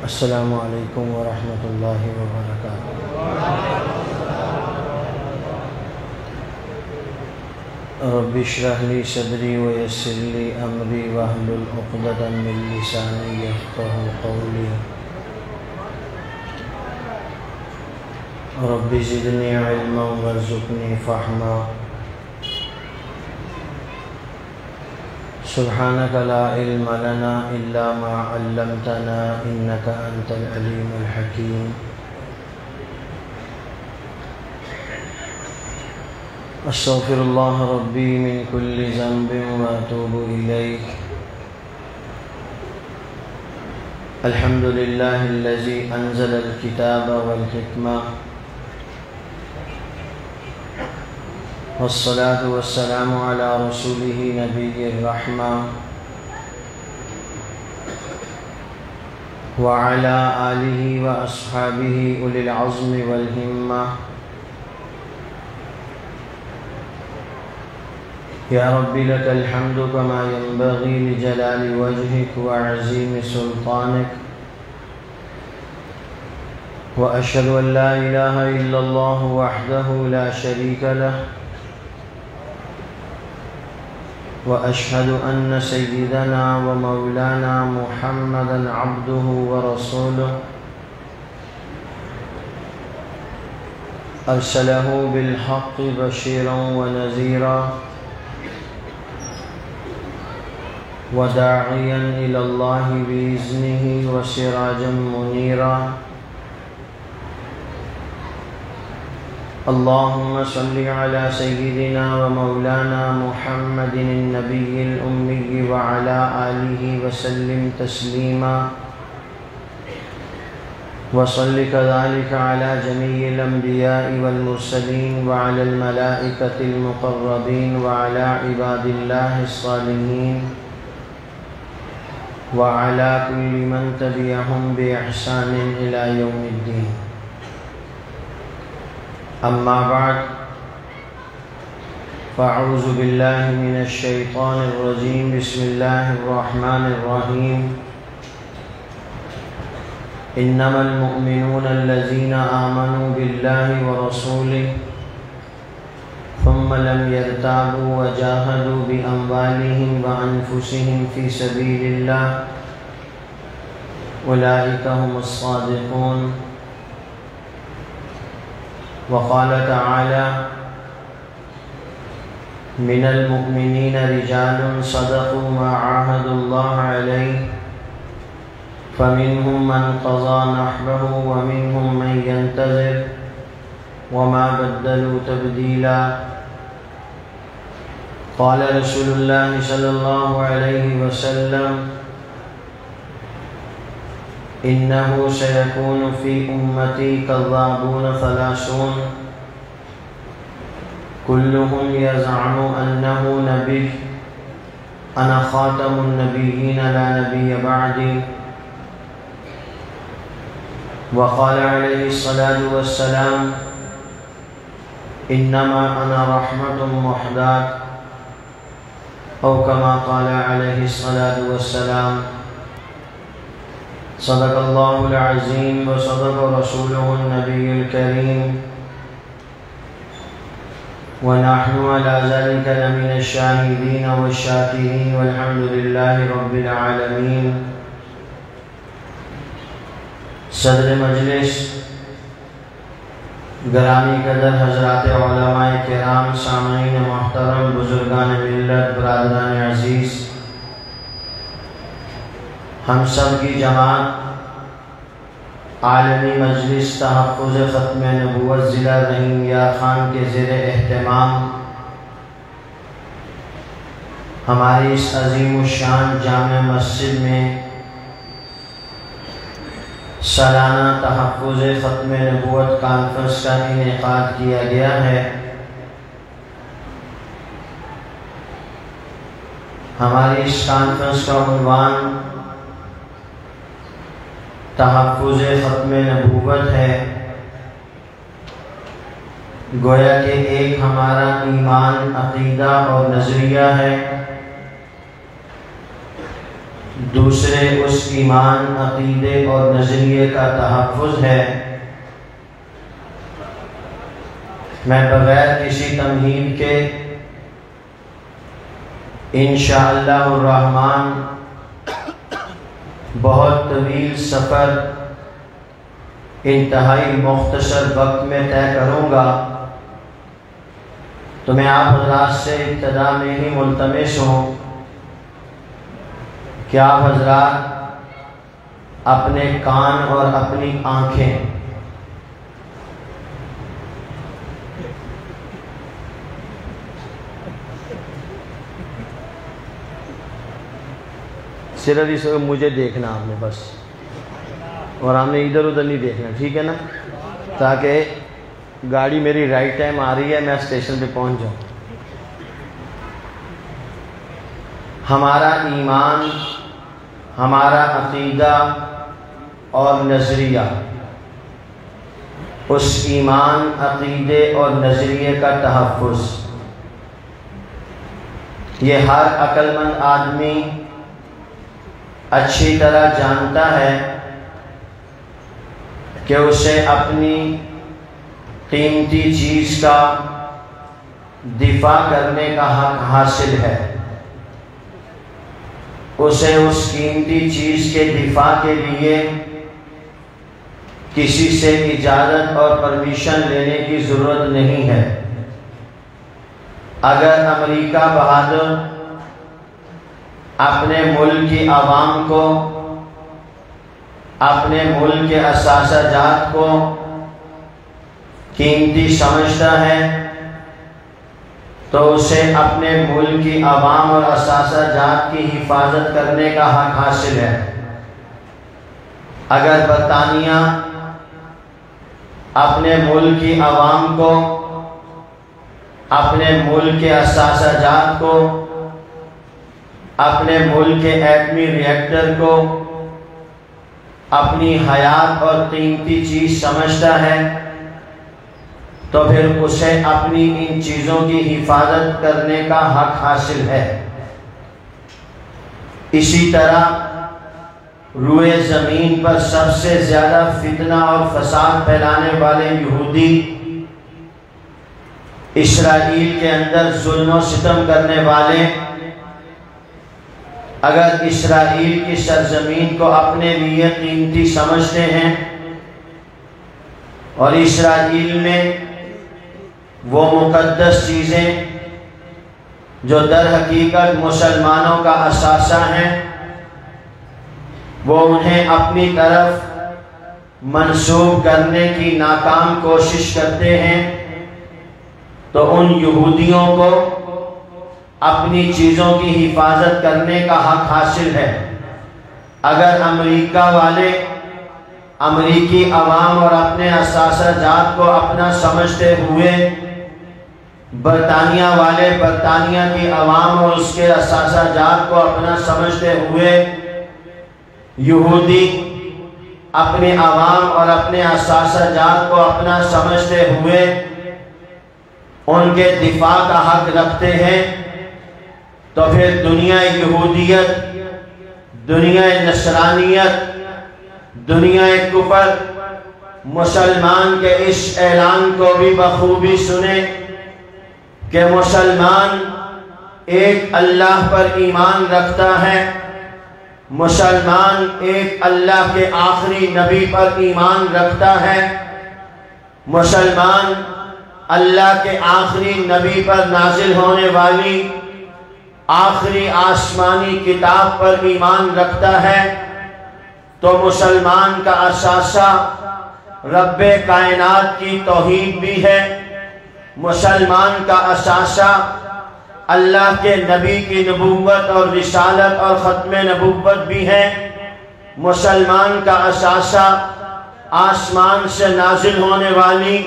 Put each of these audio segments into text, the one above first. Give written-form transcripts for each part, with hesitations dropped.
السلام علیکم ورحمۃ اللہ وبرکاتہ۔ رب اشرح لی صدری ویسر لی امری واحلل عقدۃ من لسانی یفقہوا قولی۔ رب زدنی علما وارزقنی فہما۔ سبحانک لا علم لنا الا ما علمتنا انک انت العلیم الحکیم۔ استغفر اللہ ربی من کل ذنب واتوب الیہ۔ الحمد للہ الذی انزل الکتاب والحکمہ والصلاة والسلام على رسوله نبی الرحمہ وعلى آلہ واصحابہ اولی العزم والہمہ۔ یا رب لک الحمد کما ينبغی لجلال وجہک وعظیم سلطانک، واشہد ان لا الہ الا اللہ وحدہ لا شریک لہ، وأشهد أن سيدنا ومولانا محمدا عبده ورسوله، أرسله بالحق بشيرا ونذيرا وداعيا إلى الله بإذنه وسراجا منيرا۔ اللهم صل على سيدنا ومولانا محمد النبي الأمي وعلى آله وسلم تسليما، وصل كذلك على جميع الأنبياء والمرسلين وعلى الملائكة المقربين وعلى عباد الله الصالحين وعلى كل من تبعهم بإحسان إلى يوم الدين۔ اما بعد، فاعوذ باللہ من الشیطان الرجیم، بسم اللہ الرحمن الرحیم۔ انما المؤمنون الذین آمنوا باللہ ورسولہ ثم لم يرتابوا وجاهدوا بأموالهم وأنفسهم في سبيل الله أولئك هم الصادقون۔ وقال تعالى: من المؤمنين رجال صدقوا ما عاهدوا الله عليه فمنهم من قضى نحبه ومنهم من ينتظر وما بدلوا تبديلا۔ قال رسول الله صلى الله عليه وسلم: إنه سيكون في أمتي كذابون ثلاثون كلهم يزعم أنه نبي أنا خاتم النبيين لا نبي بعدي۔ وقال عليه الصلاة والسلام: إنما أنا رحمة مهداة، أو كما قال عليه الصلاة والسلام۔ صدق اللہ العظیم وصدق رسولہ النبی الکریم، ونحن على ذلك لمن الشاہدین والشاکرین والحمد للہ رب العالمین۔ صدر مجلس، گرامی قدر حضرات علماء کرام، سامعین محترم، بزرگان ملت، برادران عزیز، ہم سب کی جماعت عالمی مجلس تحفظ ختم نبوت ضلع رحیم یار خان کے زیر اہتمام ہماری اس عظیم الشان جامع مسجد میں سالانہ تحفظ ختم نبوت کانفرنس کا انعقاد کیا گیا ہے۔ ہماری اس کانفرنس کا عنوان تحفظ ختم نبوت ہے۔ گویا کہ ایک ہمارا ایمان، عقیدہ اور نظریہ ہے دوسرے اس ایمان، عقیدے اور نظریے کا تحفظ ہے۔ میں بغیر کسی تمہید کے انشاءاللہ الرحمن بہت طویل سفر انتہائی مختصر وقت میں طے کروں گا، تو میں آپ حضرات سے ابتدا میں ہی ملتمس ہوں کہ آپ حضرات اپنے کان اور اپنی آنکھیں صرف اس وقت مجھے دیکھنا آپ نے بس، اور ہم نے ادھر ادھر نہیں دیکھنا، ٹھیک ہے نا؟ تاکہ گاڑی میری رائٹ ٹائم آ رہی ہے، میں اسٹیشن پہ پہنچ جاؤں۔ ہمارا ایمان، ہمارا عقیدہ اور نظریہ، اس ایمان، عقیدے اور نظریے کا تحفظ، یہ ہر عقل مند آدمی اچھی طرح جانتا ہے کہ اسے اپنی قیمتی چیز کا دفاع کرنے کا حق حاصل ہے۔ اسے اس قیمتی چیز کے دفاع کے لیے کسی سے اجازت اور پرمیشن لینے کی ضرورت نہیں ہے۔ اگر امریکہ بہادر اپنے ملک کی عوام کو، اپنے ملک کے اثاثہ جات کو قیمتی سمجھتا ہے تو اسے اپنے ملک کی عوام اور اثاثہ جات کی حفاظت کرنے کا حق حاصل ہے۔ اگر برطانیہ اپنے ملک کی عوام کو، اپنے ملک کے اثاثہ جات کو، اپنے ملک کے ایٹمی ری ایکٹر کو اپنی حیات اور قیمتی چیز سمجھتا ہے تو پھر اسے اپنی ان چیزوں کی حفاظت کرنے کا حق حاصل ہے۔ اسی طرح روئے زمین پر سب سے زیادہ فتنہ اور فساد پھیلانے والے یہودی، اسرائیل کے اندر ظلم و ستم کرنے والے، اگر اسرائیل کی سرزمین کو اپنے لیے قیمتی سمجھتے ہیں اور اسرائیل میں وہ مقدس چیزیں جو در حقیقت مسلمانوں کا اثاثہ ہیں، وہ انہیں اپنی طرف منسوب کرنے کی ناکام کوشش کرتے ہیں، تو ان یہودیوں کو اپنی چیزوں کی حفاظت کرنے کا حق حاصل ہے۔ اگر امریکہ والے امریکی عوام اور اپنے اثاثہ جات کو اپنا سمجھتے ہوئے برطانیہ والے برطانیہ کی عوام اور اس کے اثاثہ جات کو اپنا سمجھتے ہوئے یہودی اپنے عوام اور اپنے اثاثہ جات کو اپنا سمجھتے ہوئے ان کے دفاع کا حق رکھتے ہیں، تو پھر دنیا یہودیت، دنیا نصرانیت، دنیا کفر مسلمان کے اس اعلان کو بھی بخوبی سنے کہ مسلمان ایک اللہ پر ایمان رکھتا ہے، مسلمان ایک اللہ کے آخری نبی پر ایمان رکھتا ہے، مسلمان اللہ کے آخری نبی پر نازل ہونے والی آخری آسمانی کتاب پر ایمان رکھتا ہے، تو مسلمان کا اثاثہ رب کائنات کی توحید بھی ہے، مسلمان کا اثاثہ اللہ کے نبی کی نبوت اور رسالت اور ختم نبوت بھی ہے، مسلمان کا اثاثہ آسمان سے نازل ہونے والی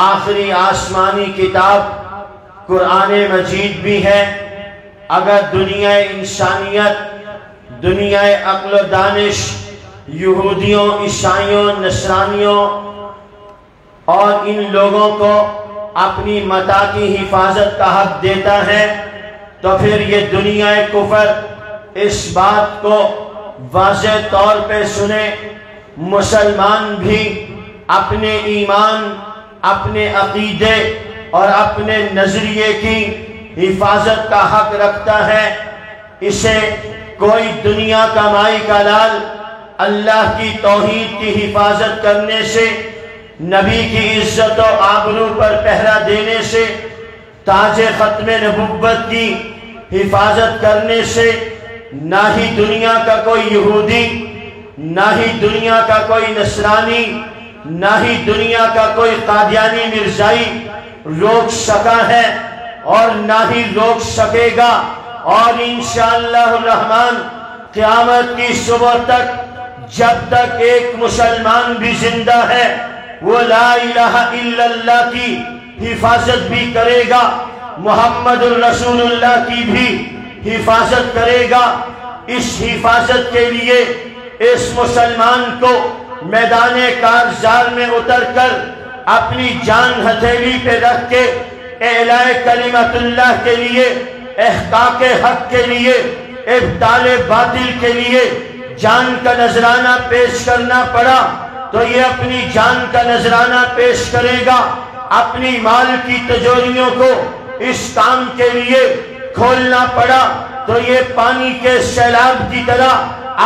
آخری آسمانی کتاب قرآن مجید بھی ہے۔ اگر دنیا انسانیت، دنیا عقل و دانش یہودیوں، عیسائیوں، نصرانیوں اور ان لوگوں کو اپنی متاع کی حفاظت کا حق دیتا ہے، تو پھر یہ دنیا کفر اس بات کو واضح طور پہ سنیں، مسلمان بھی اپنے ایمان، اپنے عقیدے اور اپنے نظریے کی حفاظت کا حق رکھتا ہے۔ اسے کوئی دنیا کا مائی کا لال اللہ کی توحید کی حفاظت کرنے سے، نبی کی عزت و آبرو پر پہرا دینے سے، تاج ختم نبوت کی حفاظت کرنے سے نہ ہی دنیا کا کوئی یہودی، نہ ہی دنیا کا کوئی نصرانی، نہ ہی دنیا کا کوئی قادیانی مرزائی روک سکا ہے اور نہ ہی روک سکے گا۔ اور انشاءاللہ الرحمن قیامت کی صبح تک جب تک ایک مسلمان بھی زندہ ہے وہ لا الہ الا اللہ کی حفاظت بھی کرے گا، محمد الرسول اللہ کی بھی حفاظت کرے گا۔ اس حفاظت کے لیے اس مسلمان کو میدان کارزار میں اتر کر اپنی جان ہتھیلی پہ رکھ کے اعلاء کلمت اللہ کے لیے، احقاق حق کے لیے، ابطال باطل کے لیے جان کا نذرانہ پیش کرنا پڑا تو یہ اپنی جان کا نذرانہ پیش کرے گا۔ اپنی مال کی تجوریوں کو اس کام کے لیے کھولنا پڑا تو یہ پانی کے سیلاب کی طرح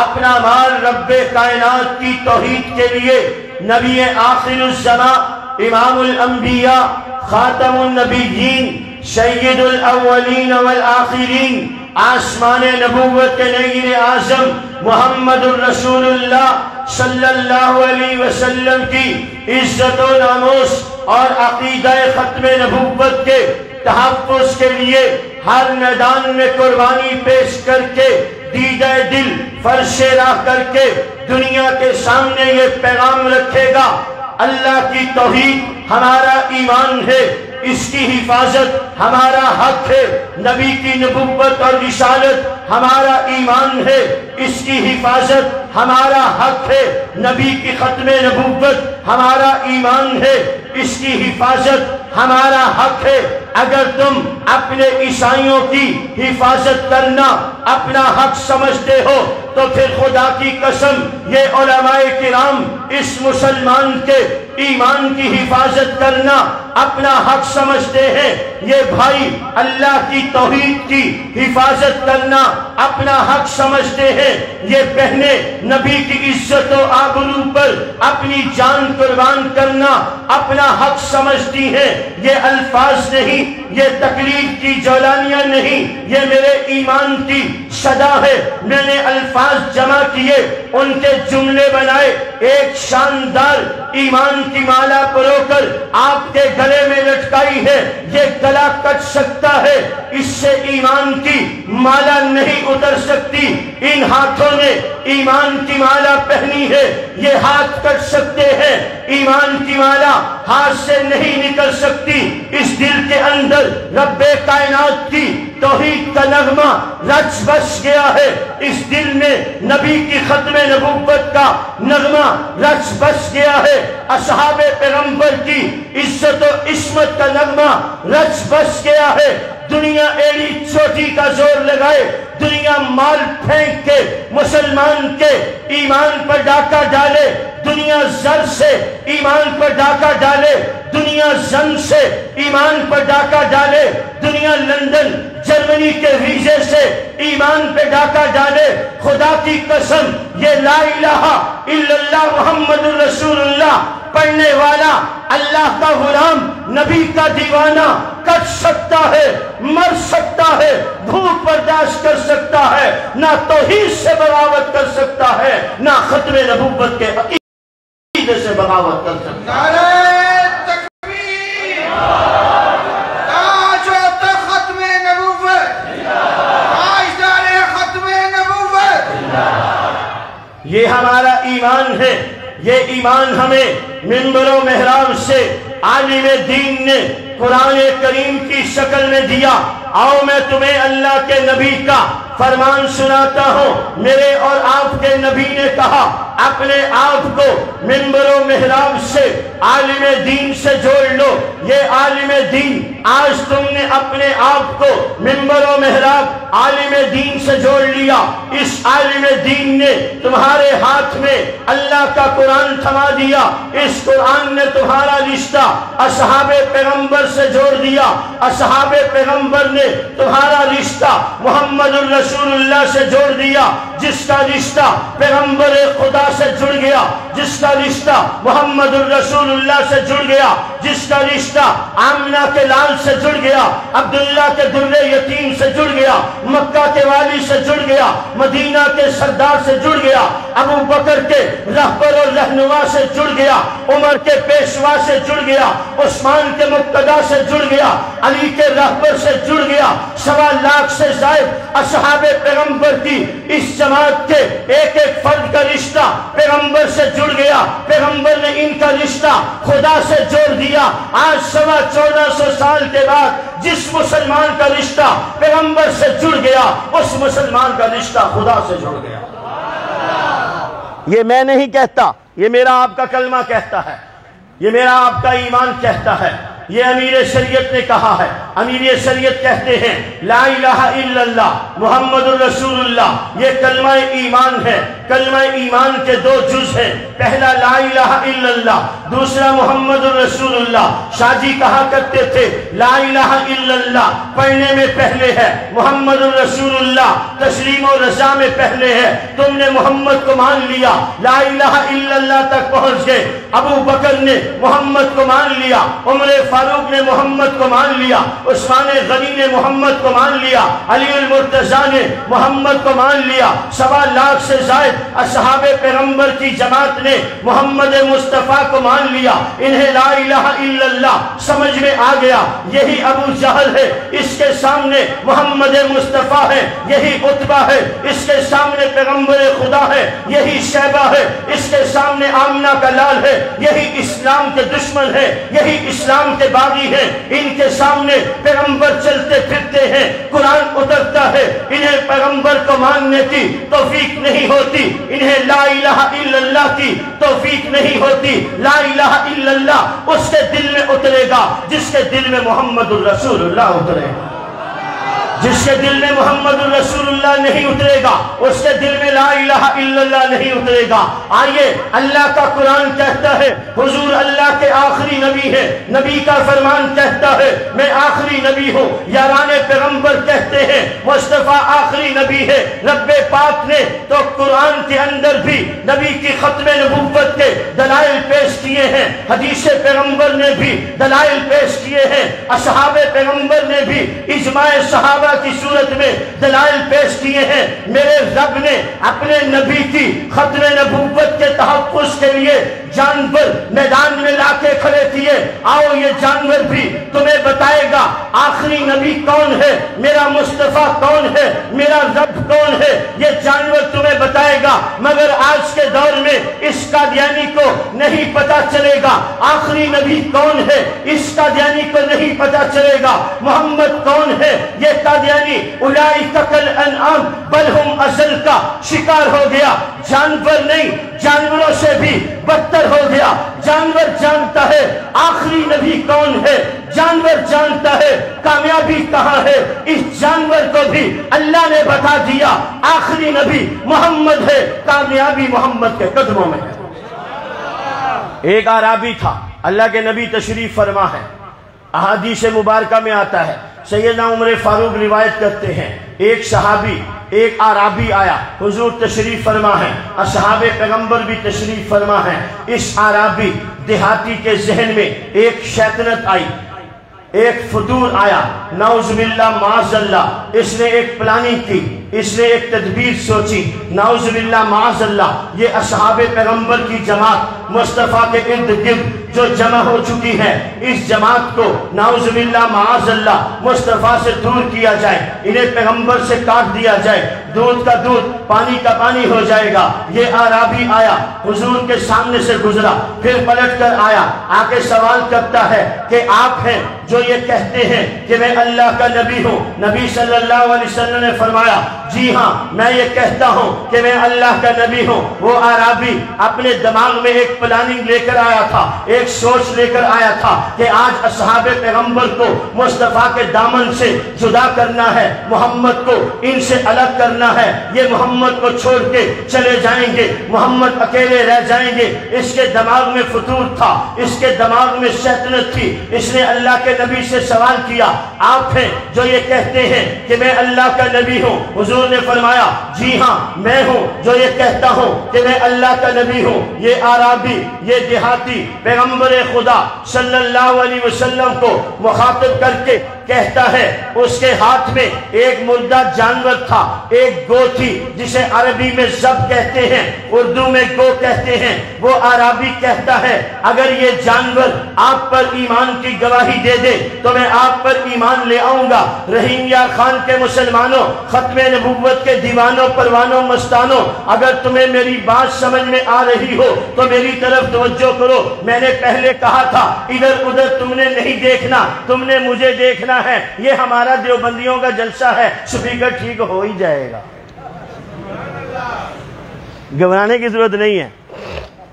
اپنا مال رب کائنات کی توحید کے لیے، نبی آخر الزمان، امام الانبیاء، خاتم النبیین، سید الاولین والآخرین، آسمان نبوت کے نیر اعظم محمد الرسول اللہ صلی اللہ علیہ وسلم کی عزت و ناموس اور عقیدہ ختم نبوت کے تحفظ کے لیے ہر میدان میں قربانی پیش کر کے، دیدہ دل فرش راہ کر کے دنیا کے سامنے یہ پیغام رکھے گا، اللہ کی توحید ہمارا ایمان ہے، اس کی حفاظت ہمارا حق ہے، نبی کی نبوت اور رسالت ہمارا ایمان ہے، اس کی حفاظت ہمارا حق ہے، نبی کی ختم نبوت ہمارا ایمان ہے، اس کی حفاظت ہمارا حق ہے۔ اگر تم اپنے عیسائیوں کی حفاظت کرنا اپنا حق سمجھتے ہو تو پھر خدا کی قسم یہ علماء کرام اس مسلمان کے ایمان کی حفاظت کرنا اپنا حق سمجھتے ہیں، یہ بھائی اللہ کی توحید کی حفاظت کرنا اپنا حق سمجھتے ہیں، یہ بہنیں نبی کی عزت و آبرو پر اپنی جان قربان کرنا اپنا حق سمجھتی ہیں۔ یہ الفاظ نہیں، یہ تقریر کی جولانیاں نہیں، یہ میرے ایمان کی صدا ہے۔ میں نے الفاظ جمع کیے، ان کے جملے بنائے، ایک شاندار ایمان کی مالا پرو کر آپ کے گلے میں لٹکائی ہے۔ یہ گلا کٹ سکتا ہے، اس سے ایمان کی مالا نہیں اتر سکتی۔ ان ہاتھوں نے ایمان کی مالا پہنی ہے، یہ ہاتھ کٹ سکتے ہیں، ایمان کی مالا ہاتھ سے نہیں نکل سکتی۔ اس دل کے اندر رب کائنات کی توحید کا نغمہ رچ بس گیا ہے، اس دل میں نبی کی ختم نبوت کا نغمہ رچ بس گیا ہے، اصحاب پیغمبر کی عزت و عصمت کا نغمہ رچ بس گیا ہے۔ دنیا ایڑی چوٹی کا زور لگائے، دنیا مال پھینک کے مسلمان کے ایمان پر ڈاکہ ڈالے، دنیا زر سے ایمان پر ڈاکہ ڈالے، دنیا زن سے ایمان پر ڈاکہ ڈالے، دنیا لندن جرمنی کے ویزے سے ایمان پہ ڈاکہ ڈالے، خدا کی قسم یہ لا الہ الا اللہ محمد الرسول اللہ پڑھنے والا اللہ کا غلام نبی کا دیوانہ کٹ سکتا ہے، مر سکتا ہے، بھوک برداشت کر سکتا ہے، نہ توحید سے بغاوت کر سکتا ہے، نہ ختم نبوت کے عقیدے سے بغاوت کر سکتا ہے۔ نعرہ تکبیر، تاج و تخت ختم نبوت، تاجدار ختم نبوت۔ یہ ہمارا ایمان ہے، یہ ایمان ہمیں منبر و محراب سے عالم دین نے قرآن کریم کی شکل میں دیا۔ آؤ میں تمہیں اللہ کے نبی کا فرمان سناتا ہوں۔ میرے اور آپ کے نبی نے کہا اپنے آپ کو منبر و محراب سے عالم دین سے جوڑ لو. یہ عالم دین آج تم نے اپنے آپ کو منبر و محراب عالم دین سے جوڑ لیا. اس عالم دین نے تمہارے ہاتھ میں اللہ کا قرآن تھما دیا. اس قرآن نے تمہارا رشتہ اصحاب پیغمبر سے جوڑ دیا. اصحاب پیغمبر نے تمہارا رشتہ محمد الرسول اللہ سے جوڑ دیا. جس کا رشتہ پیغمبر خدا سے جڑ گیا, جس کا رشتہ محمد الرسول اللہ سے جڑ گیا, جس کا رشتہ آمنہ کے لال سے جڑ گیا, عبداللہ کے در یتیم سے جڑ گیا, مکہ کے والی سے جڑ گیا, مدینہ کے سردار سے جڑ گیا, ابو بکر کے رہبر اور رہنما سے جڑ گیا, عمر کے پیشوا سے جڑ گیا, عثمان کے مقتدا سے جڑ گیا, علی کے رہبر سے جڑ گیا. 1.25 لاکھ سے زائد اصحاب پیغمبر کی اس جماعت کے ایک ایک فرد کا رشتہ پیغمبر سے جڑ گیا. پیغمبر نے ان کا رشتہ خدا سے جوڑ دیا. آج 1450 سال کے بعد جس مسلمان کا رشتہ پیغمبر سے جڑ گیا, اس مسلمان کا رشتہ خدا سے جڑ گیا. یہ میں نہیں کہتا, یہ میرا آپ کا کلمہ کہتا ہے, یہ میرا آپ کا ایمان کہتا ہے, یہ امیر شریعت نے کہا ہے. امیر شریعت کہتے ہیں لا الہ الا اللہ محمد الرسول اللہ. یہ کلمہ ایمان ہے. کلمہ ایمان کے 2 جز ہیں. پہلا لا الہ الا اللہ, دوسرا محمد الرسول اللہ. شاہ جی کہا کرتے تھے لا الہ الا اللہ پڑھنے میں پہلے ہے, محمد الرسول اللہ تسلیم و رضا میں پہلے ہے. تم نے محمد کو مان لیا, لا الہ الا اللہ تک پہنچ گئے. ابو بکر نے محمد کو مان لیا, عمر فاروق نے محمد کو مان لیا, عثمان غنی نے محمد کو مان لیا, علی المرتضیٰ نے محمد کو مان لیا. 1.25 لاکھ سے زائد اصحاب پیغمبر کی جماعت نے محمد مصطفیٰ کو مان لیا. انہیں لا الہ الا اللہ سمجھ میں آ گیا. یہی ابو جہل ہے, اس کے سامنے محمد مصطفیٰ ہے. یہی عتبہ ہے, اس کے سامنے پیغمبر خدا ہے. یہی شیبہ ہے, اس کے سامنے آمنہ کا لال ہے. یہی اسلام کے دشمن ہے, یہی اسلام کے باغی ہیں. ان کے سامنے پیغمبر چلتے پھرتے ہیں, قرآن اترتا ہے. انہیں پیغمبر کو ماننے کی توفیق نہیں ہوتی, انہیں لا الہ الا اللہ کی توفیق نہیں ہوتی. لا الہ الا اللہ اس کے دل میں اترے گا جس کے دل میں محمد الرسول اللہ اترے گا. جس کے دل میں محمد الرسول اللہ نہیں اترے گا, اس کے دل میں لا الہ الا اللہ نہیں اترے گا. آئیے, اللہ کا قرآن کہتا ہے حضور اللہ کے آخری نبی ہے. نبی کا فرمان کہتا ہے میں آخری نبی ہوں. یاران پیغمبر کہتے ہیں مصطفیٰ آخری نبی ہے. رب پاک نے تو قرآن کے اندر بھی نبی کی ختم نبوت کے دلائل پیش کیے ہیں. حدیث پیغمبر نے بھی دلائل پیش کیے ہیں. اصحاب پیغمبر نے بھی اجماع صحابہ کی صورت میں دلائل پیش کیے ہیں. میرے رب نے اپنے نبی کی ختم نبوت کے تحفظ کے لیے جانور میدان میں لا کے کھڑے کیے. آؤ یہ جانور بھی تمہیں بتائے گا آخری نبی کون ہے, میرا مصطفیٰ کون ہے, میرا رب کون ہے. یہ جانور تمہیں بتائے گا. مگر آج کے دور میں اس قادیانی کو نہیں پتا چلے گا آخری نبی کون ہے, اس قادیانی کو نہیں پتا چلے گا محمد کون ہے. یہ قادیانی اولئک کالانعام بل ہم اضل کا شکار ہو گیا. جانور نہیں, جانوروں سے بھی بدتر ہو گیا. جانور جانتا ہے آخری نبی کون ہے, جانور جانتا ہے کامیابی کہاں ہے. اس جانور کو بھی اللہ نے بتا دیا آخری نبی محمد ہے, کامیابی محمد کے قدموں میں ہے. ایک اعرابی تھا, اللہ کے نبی تشریف فرما ہے. احادیث مبارکہ میں آتا ہے, سیدنا عمر فاروق روایت کرتے ہیں, ایک صحابی ایک اعرابی آیا, حضور تشریف فرما ہے, اصحاب پیغمبر بھی تشریف فرما ہے. اس اعرابی دیہاتی کے ذہن میں ایک شیطنت آئی, ایک فطور آیا, نعوذ باللہ معاذ اللہ. اس نے ایک پلاننگ کی, اس نے ایک تدبیر سوچی, نعوذ باللہ معاذ اللہ. یہ اصحاب پیغمبر کی جماعت مصطفیٰ کے ارد گرد جو جمع ہو چکی ہے, اس جماعت کو نعوذ باللہ معاذ اللہ مصطفیٰ سے دور کیا جائے, انہیں پیغمبر سے کاٹ دیا جائے. دودھ کا دودھ پانی کا پانی ہو جائے گا. یہ اعرابی آیا, حضور کے سامنے سے گزرا, پھر پلٹ کر آیا, آ کے سوال کرتا ہے کہ آپ ہیں جو یہ کہتے ہیں کہ میں اللہ کا نبی ہوں. نبی صلی اللہ علیہ وسلم نے فرمایا جی ہاں میں یہ کہتا ہوں کہ میں اللہ کا نبی ہوں. وہ عربی اپنے دماغ میں ایک پلاننگ لے کر آیا تھا, ایک سوچ لے کر آیا تھا کہ آج اصحاب پیغمبر کو مصطفیٰ کے دامن سے جدا کرنا ہے, محمد کو ان سے الگ کرنا ہے, یہ محمد کو چھوڑ کے چلے جائیں گے, محمد اکیلے رہ جائیں گے. اس کے دماغ میں فتور تھا, اس کے دماغ میں شیطنت تھی. اس نے اللہ کے نبی سے سوال کیا آپ ہیں جو یہ کہتے ہیں کہ میں اللہ کا نبی ہوں. حضور نے فرمایا جی ہاں میں ہوں جو یہ کہتا ہوں کہ میں اللہ کا نبی ہوں. یہ عربی, یہ دیہاتی پیغمبر خدا صلی اللہ علیہ وسلم کو مخاطب کر کے کہتا ہے, اس کے ہاتھ میں ایک مردہ جانور تھا, ایک گو تھی جسے عربی میں زب کہتے ہیں, اردو میں گو کہتے ہیں. وہ عربی کہتا ہے اگر یہ جانور آپ پر ایمان کی گواہی دے دے تو میں آپ پر ایمان لے آؤں گا. رحیم یار خان کے مسلمانوں, ختم نبوت کے دیوانوں, پروانوں, مستانوں, اگر تمہیں میری بات سمجھ میں آ رہی ہو تو میری طرف توجہ کرو. میں نے پہلے کہا تھا ادھر ادھر تم نے نہیں دیکھنا, تم نے مجھے دیکھنا ہے. یہ ہمارا دیوبندیوں کا جلسہ ہے, سپیکر ٹھیک ہو ہی جائے گا, گھبرانے کی ضرورت نہیں ہے.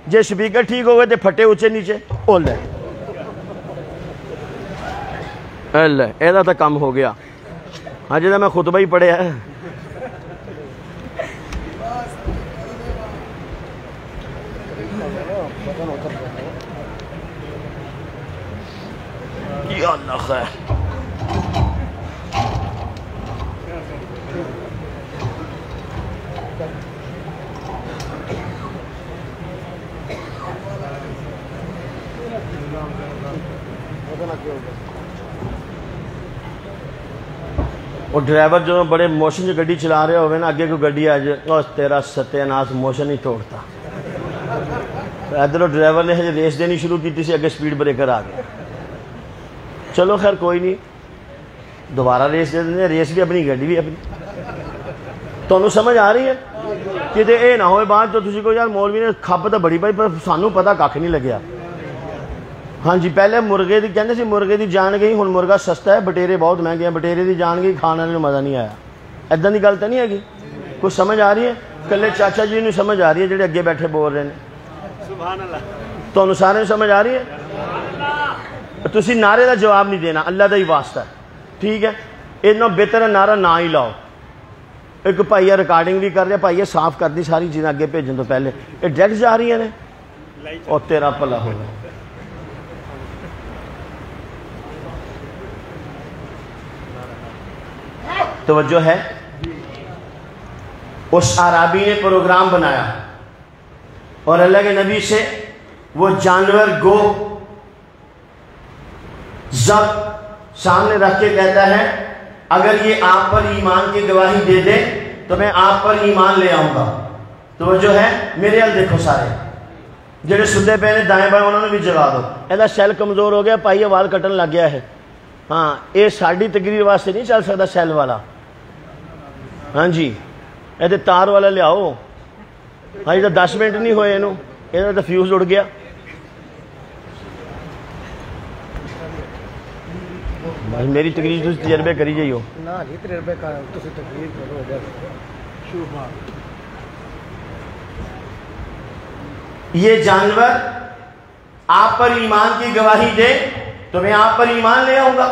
جے سپیکر ٹھیک ہو گئے تھے پھٹے اونچے نیچے بول رہے اللہ ایسا تو کم ہو گیا. ہاں جی میں خطبہ ہی پڑھے ہے. یا اللہ خیر. وہ ڈرائیور جو بڑے موشن جو گڈی چلا رہے ہوئے نا, اگے کوئی گڈی آ جائے اور تیرا ستیہ ناس موشن ہی توڑتا. ادھر ڈرائیور نے ریس دینی شروع کی تھی, اگے سپیڈ بریکر آ گیا. چلو خیر کوئی نہیں, دوبارہ ریس دے دیں, ریس بھی اپنی گڈی بھی اپنی. تمہیں سمجھ آ رہی ہے کہ اے نہ ہوئے بات تو تسی کو یار مولوی نے کھپ تو بڑی پائی پر سانوں پتہ کھ نہیں لگیا. ہاں جی پہلے مرغے دی کہندے سی مرغے دی جان گئی, ہن مرغا سستا ہے, بٹیرے بہت مہنگے ہیں, بٹیرے دی جان گئی, کھانے والے مزہ نہیں آیا. ایداں دی گل تو نہیں ہے, کچھ سمجھ آ رہی ہے؟ کلے چاچا جی نوں سمجھ آ رہی ہے جڑے اگے بیٹھے بول رہے ہیں؟ سبحان اللہ. تانوں سارے سمجھ آ رہی ہے؟ تسی نعرے دا جواب نہیں دینا, اللہ دا ہی واسطہ ہے, ٹھیک ہے؟ اتنا بہتر نعرہ نہ ہی لاؤ. ایک بھائییا ریکارڈنگ بھی کر رہا, بھائییا صاف کر دی ساری چیزیں اگے بھیجن تو پہلے. یہ ڈائریکٹ جا رہی ہیں اور تیرا بھلا ہوگا. توجہ ہے؟ اس عربی نے پروگرام بنایا اور اللہ کے نبی سے وہ جانور گو زب سامنے رکھ کے کہتا ہے اگر یہ آپ پر ایمان کی گواہی دے دے تو میں آپ پر ایمان لے آؤں گا. توجہ ہے؟ میرے حال دیکھو سارے جڑے سدے پے نے دائیں بائیں انہوں نے بھی جگا دو. ایسا سیل کمزور ہو گیا, پائیے وال کٹن لگ گیا ہے. ہاں یہ ساڑی تقریر واسطے نہیں چل سکتا سیل والا. ہاں جی یہ تار والا لیاؤ. ہاں جی 10 منٹ نہیں ہوئے یہ تو فیوز اڑ گیا. میری تقریر تھی تجربے کری جائیو. یہ جانور آپ پر ایمان کی گواہی دے تو میں آپ پر ایمان لے آؤں گا.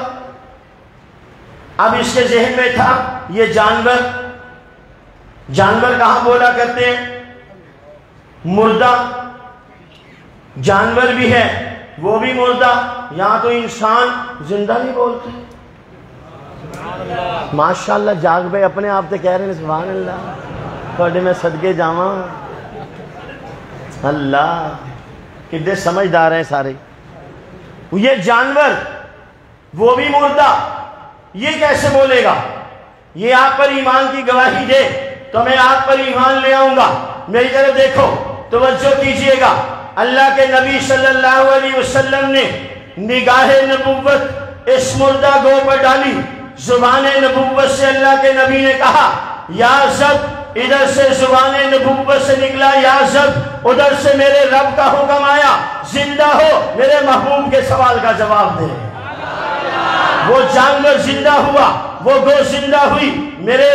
اب اس کے ذہن میں تھا یہ جانور کہاں بولا کرتے ہیں؟ مردہ جانور بھی ہے وہ بھی مردہ, یہاں تو انسان زندہ نہیں بولتے. ماشاءاللہ جاگ بھائی اپنے آپ سے کہہ رہے ہیں سبحان اللہ, تھوڑے میں صدقے جاواں. اللہ کتنے سمجھدار ہیں سارے. یہ جانور وہ بھی مردہ, یہ کیسے بولے گا؟ یہ آپ پر ایمان کی گواہی دے تو میں آپ پر ایمان لے آؤں گا. میری طرف دیکھو, توجہ کیجئے گا. اللہ کے نبی صلی اللہ علیہ وسلم نے نگاہ نبوت اس مردہ گو پر ڈالی. زبان نبوت سے اللہ کے نبی نے کہا یا زب, ادھر سے زبان نبوت سے نکلا یا زب, ادھر سے میرے رب کا حکم آیا زندہ ہو میرے محبوب کے سوال کا جواب دے. وہ جانور زندہ ہوا، وہ گو زندہ ہوئی. میرے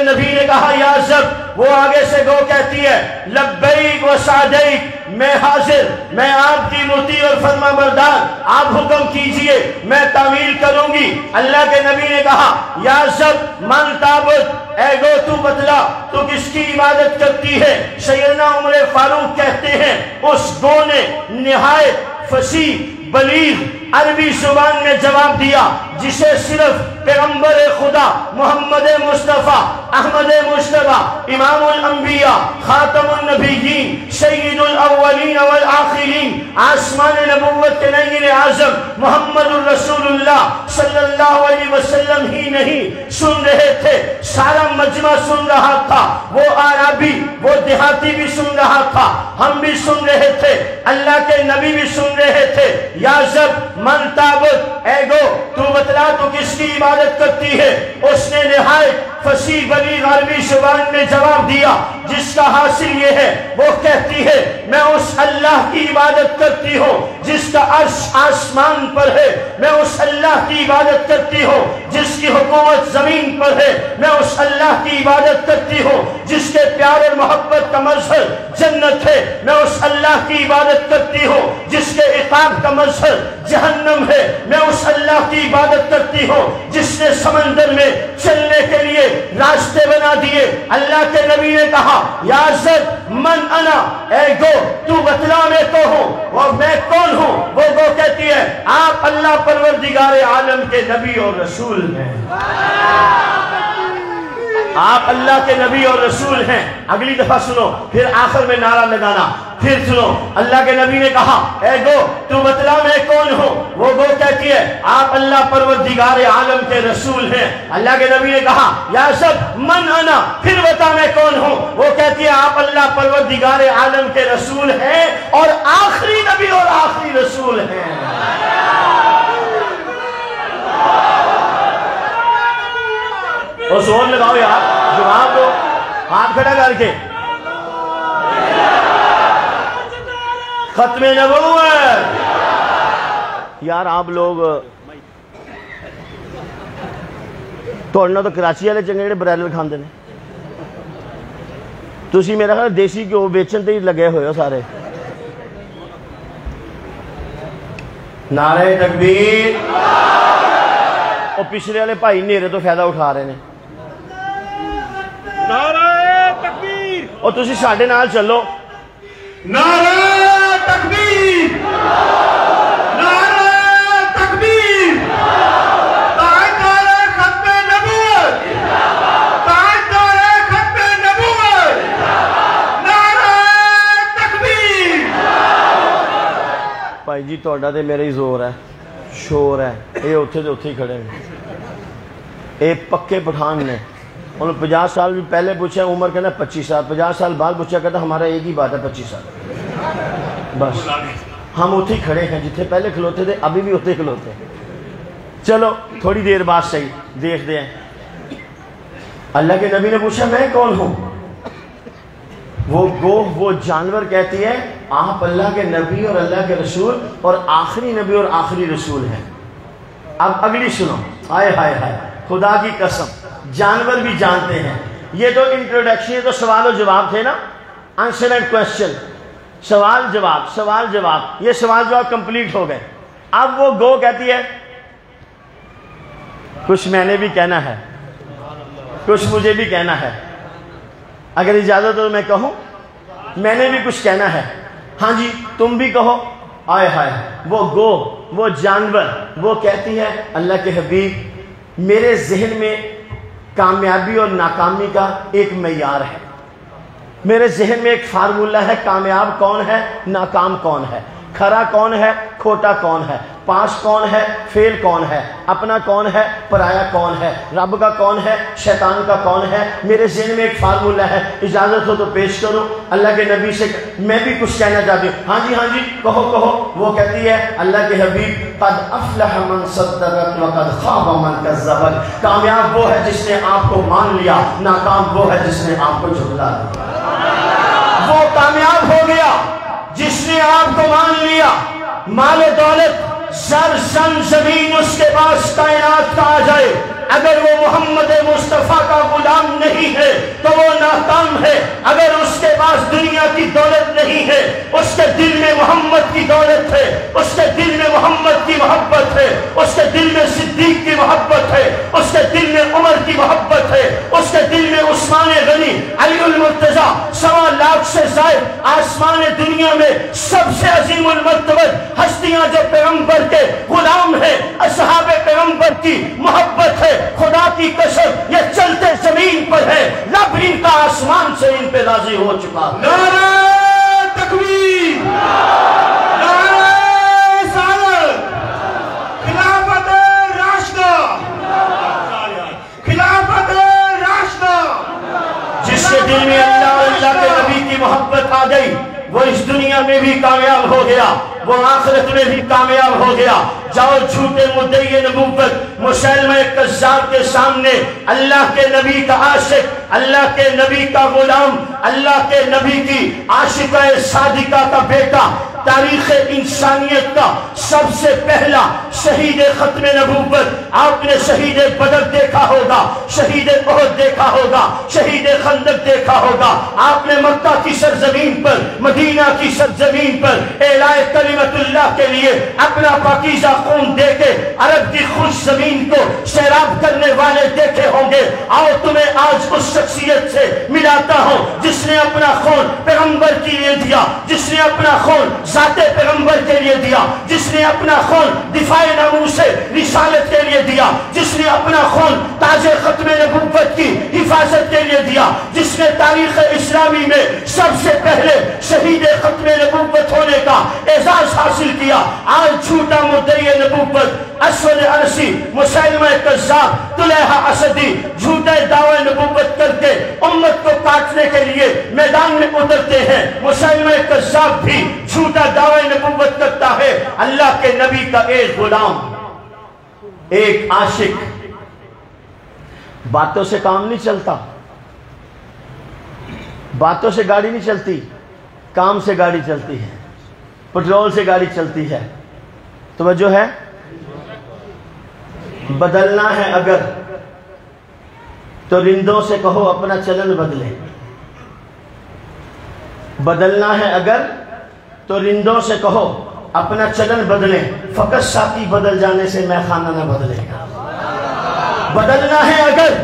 نبی نے کہا یا زب، وہ آگے سے گو کہتی ہے لبیک و سعدیک، میں حاضر، میں آپ کی مطیع اور فرما بردار، آپ حکم کیجئے میں تعمیل کروں گی. اللہ کے نبی نے کہا یا زب من تعبد، اے گو تو بتلا تو کس کی عبادت کرتی ہے. سیدنا عمر فاروق کہتے ہیں اس گو نے نہایت فصیح بلیغ عربی زبان میں جواب دیا جسے صرف پیغمبر خدا محمد مصطفیٰ احمد مصطفیٰ امام الانبیاء خاتم النبیین سید الاولین والآخرین آسمان نبوت کے نگین اعظم محمد الرسول اللہ صلی اللہ علیہ وسلم ہی نہیں سن رہے تھے، سارا مجمع سن رہا تھا، وہ عربی وہ دیہاتی بھی سن رہا تھا، ہم بھی سن رہے تھے، اللہ کے نبی بھی سن رہے تھے. یا زب من تعبد، اے گو تو بتلا تو کس کی عبادت کرتی ہے. اس نے نہایت فصیح بلیغ عربی زبان میں جواب دیا جس کا حاصل یہ ہے، وہ کہتی ہے میں اس اللہ کی عبادت کرتی ہوں جس کا عرش آسمان پر ہے، میں اس اللہ کی عبادت کرتی ہوں جس کی حکومت زمین پر ہے، میں اس اللہ کی عبادت کرتی ہوں جس کے پیار اور محبت کا مظہر جنت ہے، میں اس اللہ کی عبادت کرتی ہوں جس کے عقاب کا مظہر جہنم ہے، میں اس اللہ کی عبادت کرتی ہوں جس نے سمندر میں چلنے کے لیے راستے بنا دیے. اللہ کے نبی نے کہا یا زد من انا، اے گو تو بتلا میں تو ہوں، اور میں کون ہوں. وہ گو کہتی ہے آپ اللہ پروردگار عالم کے نبی اور رسول ہیں، آپ اللہ کے نبی اور رسول ہیں. اگلی دفعہ سنو، پھر آخر میں نعرہ لگانا. پھر سنو، اللہ کے نبی نے کہا اے گو تو بتلا میں کون ہوں. وہ گو کہتی ہے آپ اللہ پروردگار عالم کے رسول ہیں. اللہ کے نبی نے کہا یا سب من انا، پھر بتا میں کون ہوں. وہ کہتی ہے آپ اللہ پروردگار عالم کے رسول ہیں اور آخری نبی اور آخری رسول ہیں. اور زور لگاؤ یار، جواب دو، ہاتھ کھڑا کر کے. ختم نبوت. یار آپ لوگ توڑنا تو کراچی والے چنگے جڑے برائلر کھاندے نے، تسی میرا خیال دیسی گیو بیچن تے ہی لگے ہوئے ہو سارے. نعرہ تکبیر. اور پچھلے والے بھائی نیرے تو فائدہ اٹھا رہے ہیں. نعرہ تکبیر. اور تسی ساڈے نال چلو. نعرہ تکبیر. نعرہ تکبیر. تاجدار ختم نبوت. تاجدار ختم نبوت. نعرہ تکبیر. بھائی جی تہاڈا تے میرا ہی زور ہے، شور ہے. یہ اتھے دے اتھے ہی کھڑے ہیں، یہ پکے پٹھان نے. انہوں 50 سال بھی پہلے پوچھا، عمر کہنا 25 سال، 50 سال بعد پوچھا کہتا ہمارا ایک ہی بات ہے 25 سال. بس ہم اتھے کھڑے ہیں جتنے پہلے کھلوتے تھے، ابھی بھی اتھے کھلوتے ہیں. چلو تھوڑی دیر بعد صحیح دیکھتے ہیں. اللہ کے نبی نے پوچھا میں کون ہوں. وہ گو وہ جانور کہتی ہے آپ اللہ کے نبی اور اللہ کے رسول اور آخری نبی اور آخری رسول ہیں. اب اگلی سنو. ہائے ہائے ہائے، خدا کی قسم جانور بھی جانتے ہیں. یہ تو انٹروڈکشن، یہ تو سوال و جواب تھے نا، آنسر اینڈ کوشچن، سوال جواب سوال جواب. یہ سوال جواب کمپلیٹ ہو گئے. اب وہ گو کہتی ہے کچھ میں نے بھی کہنا ہے، کچھ مجھے بھی کہنا ہے. اگر اجازت ہو تو میں کہوں، میں نے بھی کچھ کہنا ہے. ہاں جی تم بھی کہو. آئے ہائے، وہ گو وہ جانور وہ کہتی ہے اللہ کے حبیب میرے ذہن میں کامیابی اور ناکامی کا ایک معیار ہے، میرے ذہن میں ایک فارمولہ ہے. کامیاب کون ہے، ناکام کون ہے، کھرا کون ہے، کھوٹا کون ہے، پاس کون ہے، فیل کون ہے، اپنا کون ہے، پرایا کون ہے، رب کا کون ہے، شیطان کا کون ہے. میرے ذہن میں ایک فارمولہ ہے. اجازت ہو تو پیش کروں. اللہ کے نبی سے میں بھی کچھ کہنا چاہتی ہوں. ہاں جی کہو کہو. وہ کہتی ہے اللہ کے حبیب قد افلح من صدقت وقد خاب من کذبت. کامیاب وہ ہے جس نے آپ کو مان لیا، ناکام وہ ہے جس نے آپ کو جھٹلا دیا. وہ کامیاب ہو گیا جس نے آپ کو مان لیا. مال و دولت زرزن زمین اس کے پاس کائنات کا آ جائے، اگر وہ محمد مصطفیٰ کا غلام نہیں ہے تو وہ ناکام ہے۔ اگر اس کے پاس دنیا کی دولت نہیں ہے، اس کے دل میں محمد کی دولت ہے، اس کے دل میں محمد کی محبت ہے، اس کے دل میں صدیق کی محبت ہے، اس کے دل میں عمر کی محبت ہے، اس کے دل میں عثمان غنی، علی المرتضیٰ، 1.25 لاکھ سے زائد آسمان دنیا میں سب سے عظیم المرتبہ ہستیاں جو پیغمبر کے غلام ہیں، اصحاب پیغمبر کی محبت ہے۔ خدا کی قسم یہ چلتے زمین پر ہے، رب ان کا آسمان سے ان پہ راضی ہو چکا۔ نعرہ تکبیر، نعرہ رسالت، خلافت راشدہ، خلافت راشدہ۔ جس کے دل میں اللہ اور اللہ کے نبی کی محبت آ گئی وہ اس دنیا میں بھی کامیاب ہو گیا، وہ آخرت میں بھی کامیاب ہو گیا۔ جاؤ جھوٹے مدعی نبوت مسیلمہ کذاب کے سامنے اللہ کے نبی کا عاشق، اللہ کے نبی کا غلام، اللہ کے نبی کی عاشقہ صادقہ کا بیٹا، تاریخ انسانیت کا سب سے پہلا شہید ختم نبوت، آپ نے شہید بدر دیکھا ہوگا، شہید احد دیکھا ہوگا، شہید خندق دیکھا ہوگا، آپ نے مکہ کی سرزمین پر، مدینہ کی سرزمین پر اعلاء کلمت اللہ کے لیے اپنا پاکیزہ خون دے کے عرب کی خوش زمین کو سیراب کرنے والے دیکھے ہوں گے۔ آؤ تمہیں آج اس شخصیت سے ملاتا ہوں جس نے اپنا خون پیغمبر کے لیے دیا، جس نے اپنا خون ذات پیغمبر کے لیے دیا، جس نے اپنا خون دفاع ناموس رسالت کے لیے دیا، جس نے اپنا خون تاج ختم نبوت کی حفاظت کے لیے دیا، جس نے تاریخ اسلامی میں سب سے پہلے شہید ختم نبوت ہونے کا اعزاز حاصل کیا۔ آج جھوٹا مدعی نبوت اسود عنسی، مسیلمہ کذاب، طلحہ اسدی جھوٹے دعوی نبوت کر کے امت کو کاٹنے کے لیے میدان میں اترتے ہیں۔ مسیلمہ کذاب بھی جھوٹا دعوی نبوت کرتا ہے۔ اللہ کے نبی کا ایک غلام، ایک عاشق، باتوں سے کام نہیں چلتا، باتوں سے گاڑی نہیں چلتی، کام سے گاڑی چلتی ہے، پٹرول سے گاڑی چلتی ہے۔ توجہ ہے؟ بدلنا ہے اگر تو رندوں سے کہو اپنا چلن بدلے، بدلنا ہے اگر تو رندوں سے کہو اپنا چلن بدلے، فقط ساقی بدل جانے سے میں خانہ نہ بدلے گا۔ بدلنا ہے اگر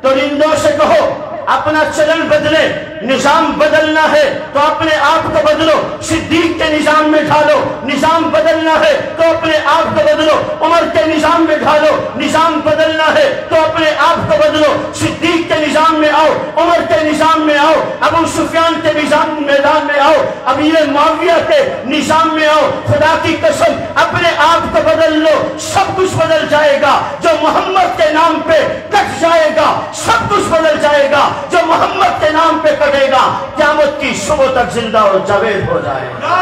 تو رندوں سے کہو اپنا چلن بدلے، نظام بدلنا ہے تو اپنے آپ کو بدلو، صدیق کے نظام میں ڈھالو، نظام بدلنا ہے تو اپنے آپ کو بدلو، عمر کے نظام میں ڈھالو، نظام بدلنا ہے تو اپنے آپ کو بدلو، صدیق کے نظام میں آؤ، عمر کے نظام میں آؤ، ابو سفیان کے نظام میدان میں آؤ، امیر معاویہ کے نظام میں آؤ۔ خدا کی قسم اپنے آپ کو بدل لو، سب کچھ بدل جائے گا۔ جو محمد کے نام پہ کٹ جائے گا سب کچھ بدل جائے گا، جو محمد کے نام پہ کٹے گا قیامت کی صبح تک زندہ اور جاوید ہو جائے گا۔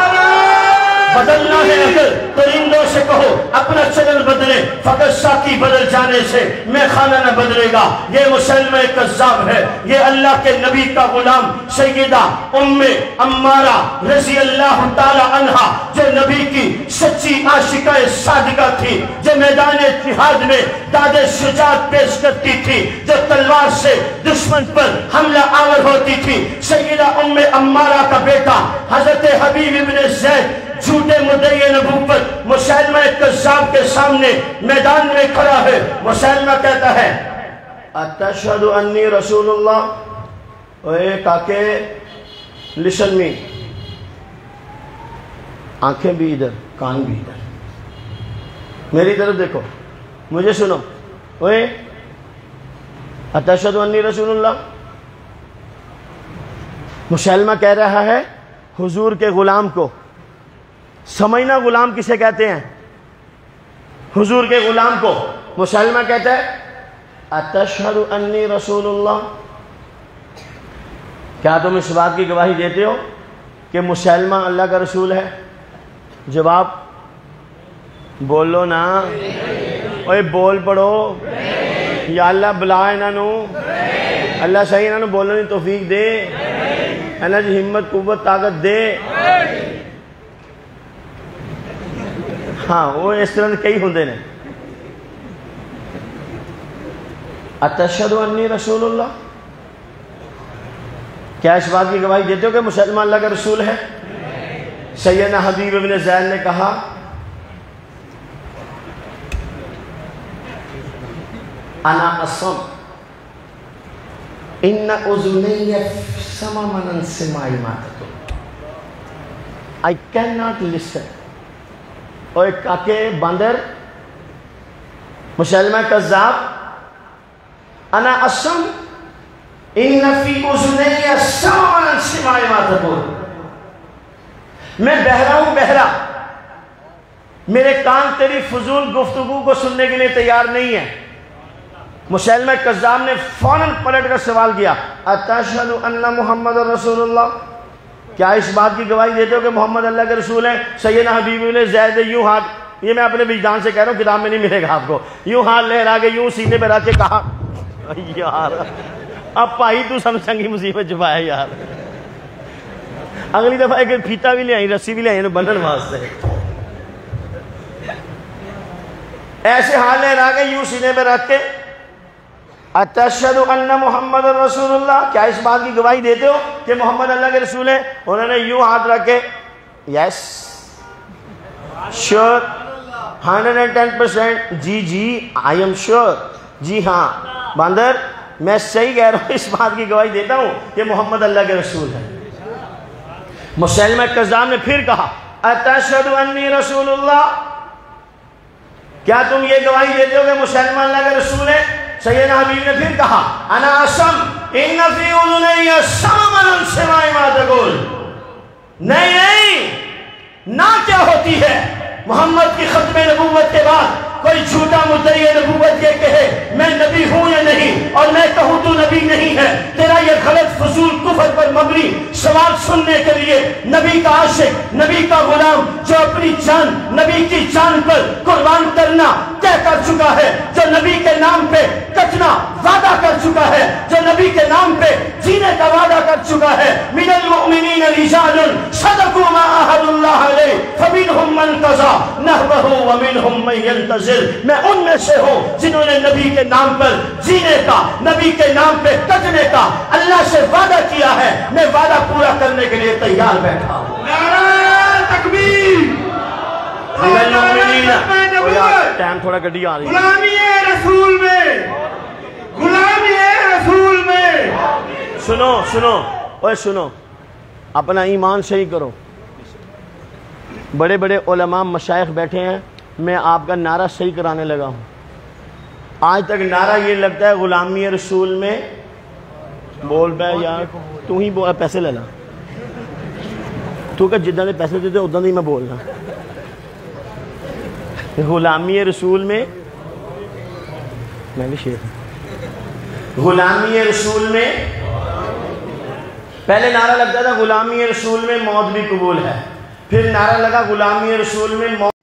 بدلنا ہے اگر تو رندوں سے کہو اپنا چلن بدلے، فقط ساقی بدل جانے سے میں خانہ نہ بدلے گا۔ یہ مسلمہ کذاب ہے، یہ اللہ کے نبی کا غلام سیدہ ام عمارہ رضی اللہ تعالی عنہا، جو نبی کی سچی عاشقہ صادقہ تھی، جو میدان جہاد میں داد شجاعت پیش کرتی تھی، جو تلوار سے دشمن پر حملہ آور ہوتی تھی۔ سیدہ ام عمارہ کا بیٹا حضرت حبیب ابن زید جھوٹے مدعی نبوت مسیلمہ کذاب کے سامنے میدان میں کھڑا ہے۔ مسیلمہ کہتا ہے اتشہد انی رسول اللہ۔ اے کاکے لسن می، آنکھیں بھی ادھر، کان بھی ادھر، میری طرف دیکھو، مجھے سنو۔ اے اتشہد انی رسول اللہ۔ مسیلمہ کہہ رہا ہے حضور کے غلام کو، سمجھنا غلام کسے کہتے ہیں؟ حضور کے غلام کو۔ مسیلمہ کہتا ہے اتشہد انی رسول اللہ۔ کیا تم اس بات کی گواہی دیتے ہو کہ مسیلمہ اللہ کا رسول ہے؟ جواب بولو نا، اوے بول پڑو، یا اللہ بلا انہاں نو، اللہ صحیح انہاں نو بولنے کی توفیق دے، انہاں دی ہمت قوت طاقت دے۔ ہاں وہ اس طرح کئی ہوندے نے. اتشہد انی رسول اللہ, کیا اس بات کی گواہی دیتے ہو کہ مسلمان اللہ کا رسول ہے؟ سیدنا حبیب ابن زید نے کہا انا اصم ان اذنی سمما من سماع ما تقول, I cannot listen. اوے کاکے باندر مسلمہ کذاب, انا اصم ان فی اذنی سمما من سماع ما تقول, میں بہرا ہوں بہرا, میرے کان تیری فضول گفتگو کو سننے کے لیے تیار نہیں ہے. مسلمہ کذاب نے فوراً پلٹ کر سوال کیا اتشہد ان محمد رسول اللہ, کیا اس بات کی گواہی دیتے ہو کہ محمد اللہ کے رسول ہیں؟ سیدنا حبیب ابن زید یوں ہاتھ, یہ میں اپنے وجدان سے کہہ رہا ہوں, کتاب میں نہیں ملے گا آپ کو, یوں ہاتھ لہرا کے یوں سینے پہ رکھ کے کہا یار اب بھائی تو سمجھ چنگی مصیبت چھپایا یار, اگلی دفعہ ایک پھیتا بھی لے آئی, رسی بھی لے آئی بنن واسطے. ایسے ہاتھ لہرا کے یوں سینے پہ رکھ کے اتشہد ان محمد رسول اللہ, کیا اس بات کی گواہی دیتے ہو کہ محمد اللہ کے رسول ہیں؟ انہوں نے یوں ہاتھ رکھ کے یس شیور 110%, جی جی آئی ایم شیور, جی ہاں باندر میں صحیح کہہ رہا ہوں, اس بات کی گواہی دیتا ہوں کہ محمد اللہ کے رسول ہیں. مسلمہ کذاب نے پھر کہا اتشہد انی رسول اللہ, کیا تم یہ گواہی دیتے ہو کہ مسلمان اللہ کے رسول ہیں؟ سیدنا حبیب نے پھر کہا انا اصم ان فی اذنی سمما من سماع ما تقول, نہیں نہیں, نہ کیا ہوتی ہے محمد کی ختم نبوت کے بعد کوئی جھوٹا مدعی نبوت یہ کہے میں نبی ہوں یا نہیں, اور میں کہوں تو نبی نہیں ہے. تیرا یہ غلط فضول کفر پر مبنی سوال سننے کے لیے نبی کا عاشق, نبی کا غلام, جو اپنی جان نبی کی جان پر قربان کرنا طے کر چکا ہے, جو نبی کے نام پہ کٹنا وعدہ کر چکا ہے, جو نبی کے نام پہ جینے کا وعدہ کر چکا ہے. من المؤمنین رجال صدقوا ما عاهدوا الله علیہ فمنهم من قضى نحبه ومنهم من ينتظر, میں ان میں سے ہوں جنہوں نے نبی کے نام پر جینے کا, نبی کے نام پہ کٹنے کا اللہ سے وعدہ کیا ہے. میں وعدہ پورا کرنے کے لیے تیار بیٹھا ہوں. نعرہ تکبیر, ٹائم تھوڑا گڈی آ رہی ہے. غلامی رسول میں, غلامی رسول میں. سنو سنو اوے سنو, اپنا ایمان صحیح کرو. بڑے بڑے علماء مشائخ بیٹھے ہیں, میں آپ کا نعرہ صحیح کرانے لگا ہوں. آج تک نعرہ یہ لگتا ہے غلامی رسول میں, بول پہ یار تو ہی بول, پیسے لے لا تو کہ جدہ نے پیسے دیتے ادھا نہیں میں بولنا. غلامی رسول میں بھی شیخ, غلامی رسول میں پہلے نعرہ لگتا تھا غلامی رسول میں موت بھی قبول ہے, پھر نعرہ لگا غلامی رسول میں موت,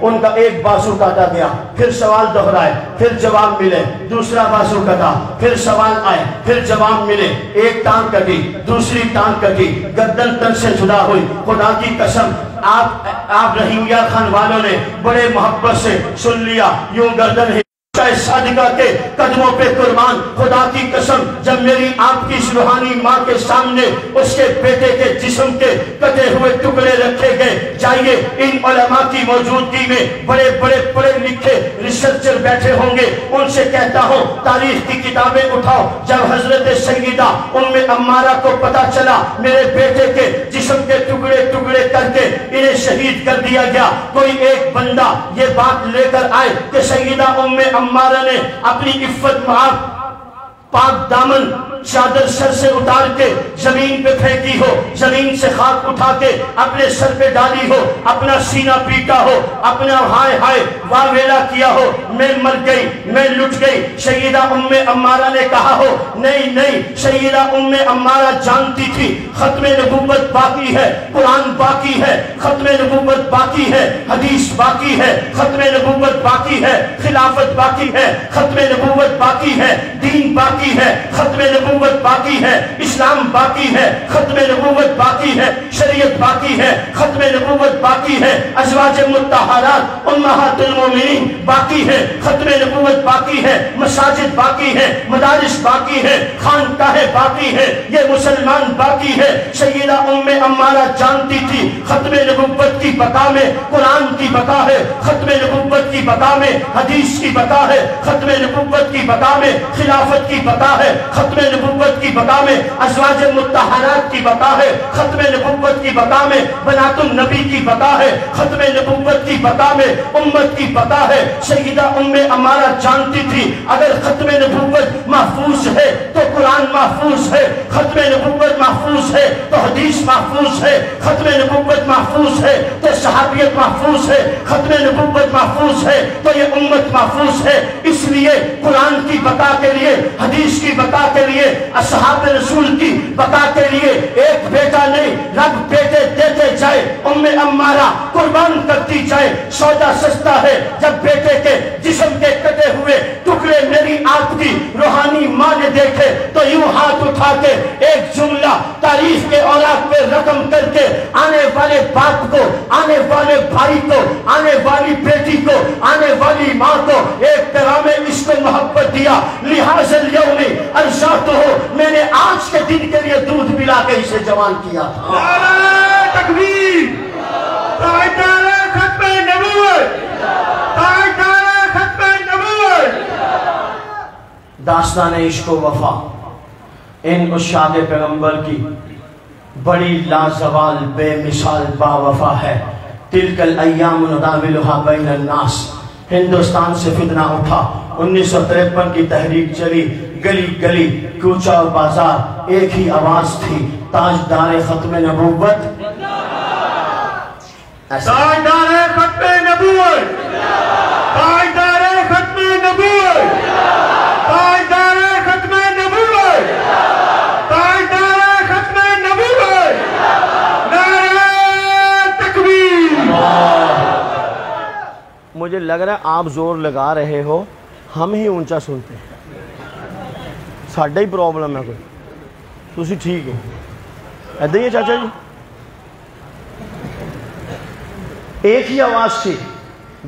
ان کا ایک بازو کاٹا گیا, پھر سوال دہرائے, پھر جواب ملے, دوسرا بازو کٹا, پھر سوال آئے, پھر جواب ملے, ایک ٹانگ کٹی, دوسری ٹانگ کٹی, گردن تن سے جدا ہوئی. خدا کی قسم آپ رحیمیہ خان والوں نے بڑے محبت سے سن لیا, یوں گردن صادقہ کے قدموں پہ قربان. خدا کی قسم جب میری آپ کی روحانی ماں کے سامنے اس کے بیٹے کے جسم کے کٹے ہوئے ٹکڑے رکھے گئے, جائیے ان علماء کی موجودگی میں بڑے بڑے پڑھے لکھے ریسرچر بیٹھے ہوں گے, ان سے کہتا ہوں تاریخ کی کتابیں اٹھاؤ. جب حضرت سیدہ ام عمارہ کو پتا چلا میرے بیٹے کے جسم کے ٹکڑے ٹکڑے کر کے انہیں شہید کر دیا گیا, کوئی ایک بندہ یہ بات لے کر آئے کہ سیدہ ام عمارہ نے اپنی عفت پاک دامن چادر سر سے اتار کے زمین پہ پھینکی ہو, زمین سے خاک اٹھا کے اپنے سر پہ ڈالی ہو, اپنا سینہ پیٹا ہو, اپنا ہائے ہائے واویلا کیا ہو, میں مر گئی, میں لٹ گئی. سیدہ ام عمارہ نے کہا ہو نہیں نہیں, سیدہ ام عمارہ جانتی تھی ختم نبوت باقی ہے, قرآن باقی ہے, ختم نبوت باقی ہے, حدیث باقی ہے, ختم نبوت باقی ہے, خلافت باقی ہے, ختم نبوت باقی ہے, دین دین باقی ہے، ختم نبوت باقی ہے، اسلام باقی ہے، ختم نبوت باقی ہے، شریعت باقی ہے، ختم نبوت باقی ہے، ازواج مطہرات امہات المومنین باقی ہے، ختم نبوت باقی ہے، مساجد باقی ہے، مدارس باقی ہے، خانقاہیں باقی ہے، یہ مسلمان باقی ہے۔ سیدہ ام عمارہ جانتی تھی ختم نبوت کی بقا میں قرآن کی بقا ہے، ختم نبوت کی بقا میں حدیث کی بقا ہے، ختم نبوت کی بقا میں خلافت کی بقا ہے، ختم نبوت کی بقا میں ازواج مطہرات کی بقا ہے، ختم نبوت کی بقا میں بنات النبی کی بقا ہے، ختم نبوت کی بقا میں امت کی بقا ہے۔ سیدہ ام عمارہ جانتی تھی اگر ختم نبوت محفوظ ہے تو قرآن محفوظ ہے، ختم نبوت محفوظ ہے تو حدیث محفوظ ہے، ختم نبوت محفوظ ہے تو صحابیت محفوظ ہے، ختم نبوت محفوظ ہے تو یہ امت محفوظ ہے۔ اس لیے قرآن کی بقا کے لیے، حدیث کی بقا کے لیے، اصحاب رسول کی بقا کے لیے ایک بیٹا نہیں رب بیٹے دیتے جائے، ام عمارہ قربان کرتی جائے۔ سودا سستا ہے جب بیٹے کے جسم کے کٹے ہوئے ٹکڑے میری آپ کی روحانی ماں نے دیکھے تو یوں ہاتھ اٹھا کے ایک جملہ تاریخ کے اوراق پہ رقم کر کے آنے والے باپ کو، آنے والے بھائی کو، آنے والی بیٹی کو، آنے والی ماں کو ایک پیغام عشق و محبت دیا۔ لہٰذا اليوم ارشاد ہو، میں نے آج کے دن کے لیے دودھ پلا کے اسے جوان کیا تھا۔ نعرہ تکبیر، تاجدار ختم نبوت، تاجدار ختم نبوت۔ داستان عشق و وفا ان عشاق پیغمبر کی بڑی لازوال بے مثال با وفا ہے۔ تلک الایام نداولها بین الناس، ہندوستان سے فتنہ اٹھا، 1953 کی تحریک چلی، گلی گلی کوچہ اور بازار ایک ہی آواز تھی، تاجدار ختم نبوت، تاجدار ختم نبوت، تاجدار ختم نبوت، تاجدار ختم نبوت، تاجدار ختم نبوت۔ نعرہ تکبیر۔ مجھے لگ رہا ہے آپ زور لگا رہے ہو، ہم ہی اونچا سنتے ہیں، ساڈا ہی پرابلم ہے کوئی، تسی ٹھیک ہے ایدہ ہی ہے چاچا جی۔ ایک ہی آواز تھی،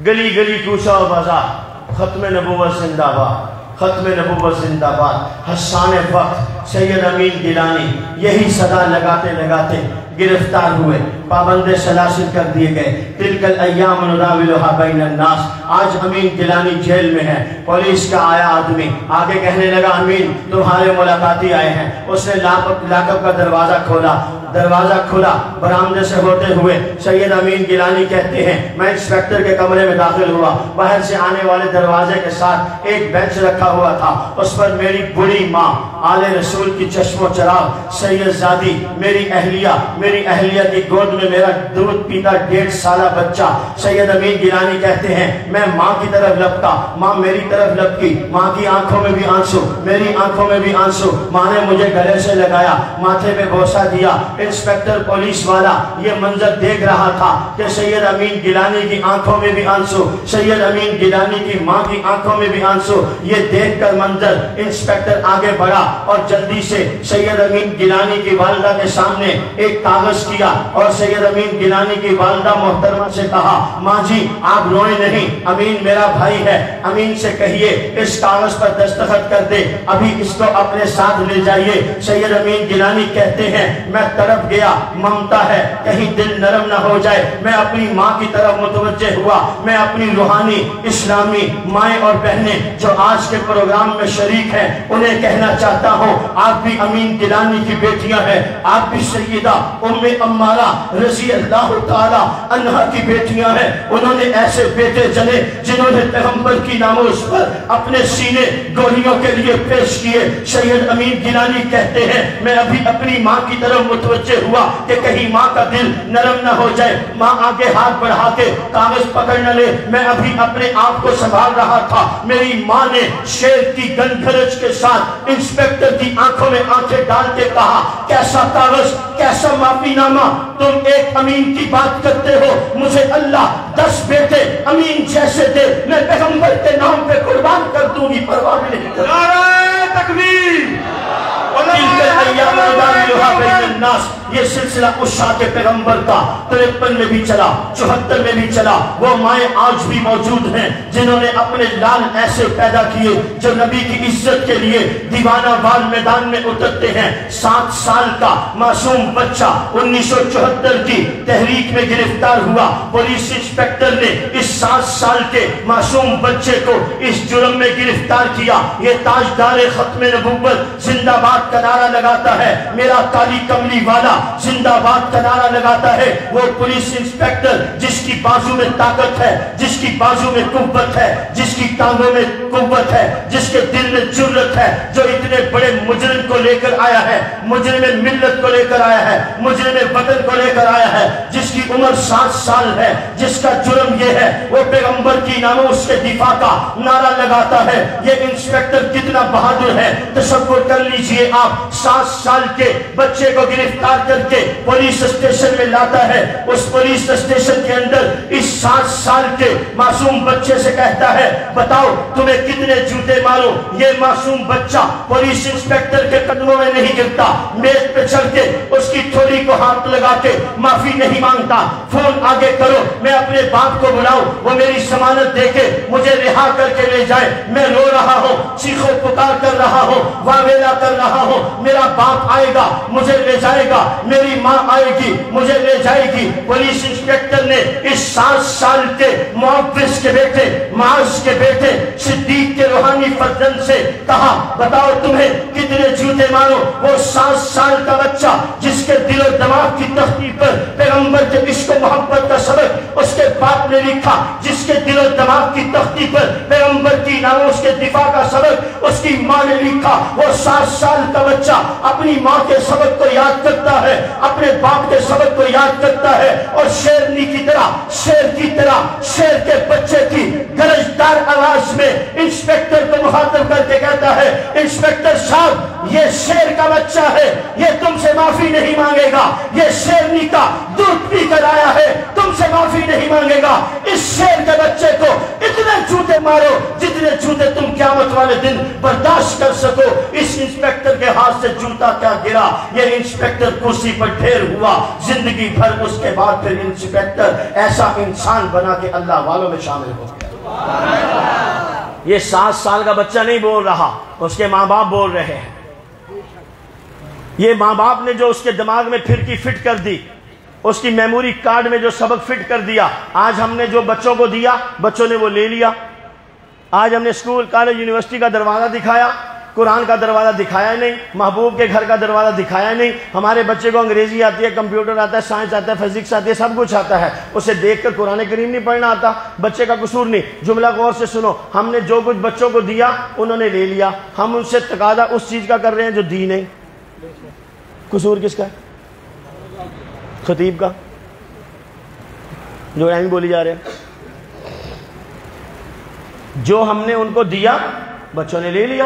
گلی گلی کوچہ و بازار، ختم نبوت زندہ باد، ختم نبوت زندہ باد۔ حسان وقت سید امین گیلانی یہی صدا لگاتے لگاتے گرفتار ہوئے، پابند سلاسل کر دیے گئے۔ تلک الایام نداولها بین الناس، آج امین گیلانی جیل میں ہے۔ پولیس کا آیا آدمی آگے کہنے لگا امین تمہارے ملاقاتی آئے ہیں۔ اس نے لاک اپ کا دروازہ کھولا، دروازہ کھلا، برآمدے سے ہوتے ہوئے سید امین گیلانی کہتے ہیں میں انسپیکٹر کے کمرے میں داخل ہوا، باہر سے آنے والے دروازے کے ساتھ ایک بینچ رکھا ہوا تھا، اس پر میری بڑی ماں آل رسول کی چشم و چراغ سید زادی میری اہلیہ کی گود میں میرا دودھ پیتا 1.5 سالہ بچہ۔ سید امین گیلانی کہتے ہیں میں ماں کی طرف لپکا، ماں میری طرف لپکی، ماں کی آنکھوں میں بھی آنسو، میری آنکھوں میں بھی آنسو، ماں نے مجھے گلے سے لگایا، ماتھے پہ بوسہ دیا۔ انسپیکٹر پولیس والا یہ منظر دیکھ رہا تھا کہ سید امین گیلانی کی آنکھوں میں بھی آنسو، سید امین گیلانی کی ماں کی آنکھوں میں بھی آنسو۔ یہ دیکھ کر منظر انسپیکٹر آگے بڑھا اور جلدی سے سید امین گیلانی کی والدہ کے سامنے ایک کاغذ کیا اور سید امین گیلانی کی والدہ محترمہ سے کہا ماں جی آپ روئیں نہیں، امین میرا بھائی ہے، امین سے کہیے اس کاغذ پر دستخط کر دے، ابھی اس کو اپنے ساتھ لے جائیے۔ سید امین گیلانی کہتے ہیں میں تڑپ گیا، ممتا ہے کہیں دل نرم نہ ہو جائے، میں اپنی ماں کی طرف متوجہ ہوا، میں اپنی روحانی اسلامی مائیں اور بہنیں جو آج کے پروگرام میں شریک ہیں انہیں کہنا چاہتا ہوں آپ بھی امین گیلانی کی بیٹیاں ہیں، آپ بھی سیدہ ام عمارہ رضی اللہ تعالی عنہا کی بیٹیاں ہیں۔ انہوں نے ایسے بیٹے جنے جنہوں نے پیغمبر کی ناموس پر اپنے سینے گولیوں کے لیے پیش کیے۔ سید امین گیلانی کہتے ہیں میں ابھی اپنی ماں کی طرف متوجہ ہوا کہ کہیں ماں کا دل نرم نہ ہو جائے، ماں آگے ہاتھ بڑھا کے کاغذ پکڑ نہ لے، میں ابھی اپنے آپ کو سنبھال رہا تھا، میری ماں نے شیر کی گنگھرج کے ساتھ انسپیکٹر کی آنکھوں میں آنکھیں ڈال کے کہا کیسا کاغذ، کیسا معافی نامہ، تم ایک امین کی بات کرتے ہو، مجھے اللہ 10 بیٹے امین جیسے دے، میں پیغمبر کے نام پہ قربان کر دوں گی، پرواہ نہیں کرتا۔ نعرہ تکبیر۔ سلسلہ عشاء کے پیغمبر کا 53 میں بھی چلا، 74 میں بھی چلا۔ وہ مائیں آج بھی موجود ہیں جنہوں نے اپنے لال ایسے پیدا کیے جو نبی کی عزت کے لیے دیوانہ وار میدان میں اترتے ہیں۔ 7 سال کا معصوم بچہ 1974 کی تحریک میں گرفتار ہوا۔ پولیس انسپیکٹر نے اس 7 سال کے معصوم بچے کو اس جرم میں گرفتار کیا۔ یہ تاجدار ختم نبوت زندہ باد کا نعرہ لگاتا ہے، میرا کالی کملی والا زندہ باد کا نعرہ لگاتا ہے۔ وہ پولیس انسپیکٹر جس کی بازو میں طاقت ہے، جس کی بازو میں قوت ہے، جس کی ٹانگوں میں قوت ہے، جس کے دل میں جرت ہے، جو اتنے بڑے مجرم کو لے کر آیا ہے، مجرم ملت کو لے کر آیا ہے، مجرم وطن کو لے کر آیا ہے، جس کی عمر 7 سال ہے، جس کا جرم یہ ہے وہ پیغمبر کی ناموس کے دفاع کا نعرہ لگاتا ہے۔ یہ انسپیکٹر کتنا بہادر ہے، تصور کر لیجئے آپ۔ 7 سال کے بچے کو گرفتار کر کے پولیس اسٹیشن میں لاتا ہے۔ اس پولیس اسٹیشن کے اندر اس 7 سال کے معصوم بچے سے کہتا ہے بتاؤ تمہیں کتنے جوتے مارو۔ یہ معصوم بچہ پولیس انسپیکٹر کے قدموں میں نہیں گرتا، میز پہ چڑھ کے اس کی تھوڑی کو ہاتھ لگا کے معافی نہیں مانگتا۔ فون آگے کرو، میں اپنے باپ کو بلاؤں، وہ میری ضمانت دے کے مجھے رہا کر کے لے جائے۔ میں رو رہا ہوں، چیخو پکار کر رہا ہوں، واویلا کر رہا ہوں، میرا باپ آئے گا مجھے لے جائے گا، میری ماں آئے گی مجھے لے جائے گی۔ پولیس انسپیکٹر نے اس 7 سال کے معوض کے بیٹے، معاذ کے بیٹے، صدیق کے روحانی فرزند سے کہا بتاؤ تمہیں کتنے جوتے مارو۔ وہ 7 سال کا بچہ جس کے دل و دماغ کی تختی پر پیغمبر کے عشق و محبت کا سبق اس کے باپ نے لکھا، جس کے دل و دماغ کی تختی پر پیغمبر کی ناموس کے دفاع کا سبق اس کی ماں نے لکھا۔ وہ 7 سال کا بچہ اپنی ماں کے سبق کو یاد کرتا ہے، اپنے باپ کے سبق کو یاد کرتا ہے، اور شیرنی کی طرح، شیر کی طرح، شیر کے بچے کی گرجدار آواز میں انسپیکٹر کو مخاطب کر کے کہتا ہے انسپیکٹر صاحب یہ شیر کا بچہ ہے، یہ تم سے معافی نہیں مانگے گا، یہ شیرنی کا دودھ پی کر آیا ہے، تم سے معافی نہیں مانگے گا۔ اس شیر کے بچے کو اتنے جوتے مارو جتنے جوتے تم قیامت والے دن برداشت کر سکو۔ اس انسپیکٹر کے ہاتھ سے جوتا کیا گرا، یہ انسپیکٹر کرسی پر ڈھیر ہوا۔ زندگی بھر اس کے بعد پھر انسپیکٹر ایسا انسان بنا کہ اللہ والوں میں شامل ہو گیا۔ یہ 7 سال کا بچہ نہیں بول رہا، اس کے ماں باپ بول رہے ہیں۔ یہ ماں باپ نے جو اس کے دماغ میں پھرکی فٹ کر دی، اس کی میموری کارڈ میں جو سبق فٹ کر دیا، آج ہم نے جو بچوں کو دیا بچوں نے وہ لے لیا۔ آج ہم نے اسکول کالج یونیورسٹی کا دروازہ دکھایا، قرآن کا دروازہ دکھایا نہیں، محبوب کے گھر کا دروازہ دکھایا نہیں۔ ہمارے بچے کو انگریزی آتی ہے، کمپیوٹر آتا ہے، سائنس آتا ہے، فزکس آتی ہے، سب کچھ آتا ہے، اسے دیکھ کر قرآن کریم نہیں پڑھنا آتا۔ بچے کا قصور نہیں۔ جملہ غور سے سنو، ہم نے جو کچھ بچوں کو دیا انہوں نے لے لیا، ہم ان سے تقاضا اس چیز کا کر رہے ہیں جو دی نہیں۔ قصور کس کا؟ خطیب کا، جو این بولی جا رہے ہیں۔ جو ہم نے ان کو دیا بچوں نے لے لیا،